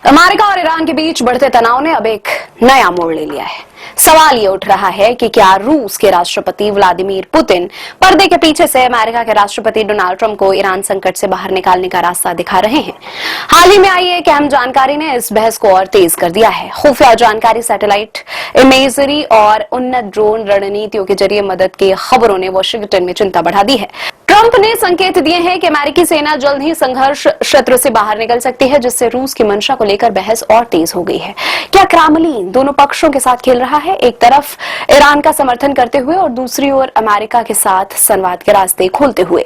America और Iran के बीच बढ़ते तनाव ने अब एक नया मोड़ ले लिया है। सवाल ये उठ रहा है कि क्या रूस के राष्ट्रपति व्लादिमीर पुतिन पर्दे के पीछे से अमेरिका के राष्ट्रपति डोनाल्ड ट्रंप को ईरान संकट से बाहर निकालने का रास्ता दिखा रहे हैं। हाल ही में आई एक अहम जानकारी ने इस बहस को और तेज कर दिया है। खुफिया जानकारी, सैटेलाइट इमेजरी और उन्नत ड्रोन रणनीतियों के जरिए मदद की खबरों ने वाशिंगटन में चिंता बढ़ा दी है। ट्रंप ने संकेत दिए हैं कि अमेरिकी सेना जल्द ही संघर्ष क्षेत्र से बाहर निकल सकती है, जिससे रूस की मंशा को लेकर बहस और तेज हो गई है। क्या क्रेमलिन दोनों पक्षों के साथ खेल रहा है, एक तरफ ईरान का समर्थन करते हुए और दूसरी ओर अमेरिका के साथ संवाद के रास्ते खोलते हुए?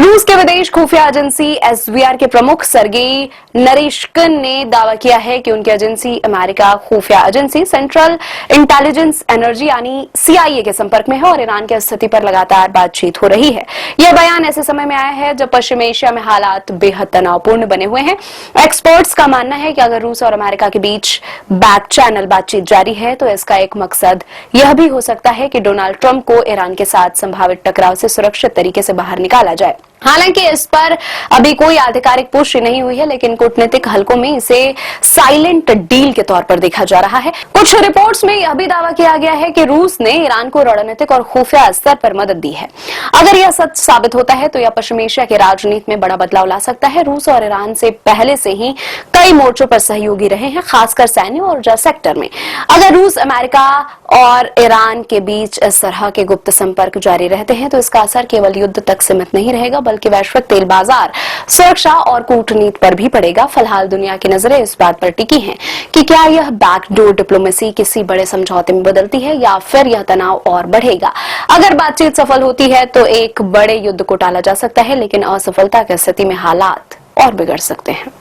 रूस के विदेश खुफिया एजेंसी एसवीआर के प्रमुख सर्गेई नरीशकिन ने दावा किया है कि उनकी एजेंसी अमेरिका खुफिया एजेंसी सेंट्रल इंटेलिजेंस एनर्जी यानी सीआईए के संपर्क में है और ईरान की स्थिति पर लगातार बातचीत हो रही है। यह बयान ऐसे समय में आया है जब पश्चिम एशिया में हालात बेहद तनावपूर्ण बने हुए हैं। एक्सपर्ट्स का मानना है कि अगर रूस और अमेरिका के बीच बैक चैनल बातचीत जारी है तो इसका एक मकसद यह भी हो सकता है कि डोनाल्ड ट्रंप को ईरान के साथ संभावित टकराव से सुरक्षित तरीके से बाहर निकाला जाए। हालांकि इस पर अभी कोई आधिकारिक पुष्टि नहीं हुई है, लेकिन कूटनीतिक हलकों में इसे साइलेंट डील के तौर पर देखा जा रहा है। कुछ रिपोर्ट्स में यह भी दावा किया गया है कि रूस ने ईरान को रणनीतिक और खुफिया स्तर पर मदद दी है। अगर यह सच साबित होता है तो यह पश्चिम एशिया की राजनीति में बड़ा बदलाव ला सकता है। रूस और ईरान से पहले से ही कई मोर्चों पर सहयोगी रहे हैं, खासकर सैन्य और ऊर्जा सेक्टर में। अगर रूस, अमेरिका और ईरान के बीच इस तरह के गुप्त संपर्क जारी रहते हैं तो इसका असर केवल युद्ध तक सीमित नहीं रहेगा, बल्कि वैश्विक तेल बाजार, सुरक्षा और कूटनीति पर भी पड़ेगा। फिलहाल दुनिया की नजरें इस बात पर टिकी हैं कि क्या यह बैकडोर डिप्लोमेसी किसी बड़े समझौते में बदलती है या फिर यह तनाव और बढ़ेगा। अगर बातचीत सफल होती है तो एक बड़े युद्ध को टाला जा सकता है, लेकिन असफलता की स्थिति में हालात और बिगड़ सकते हैं।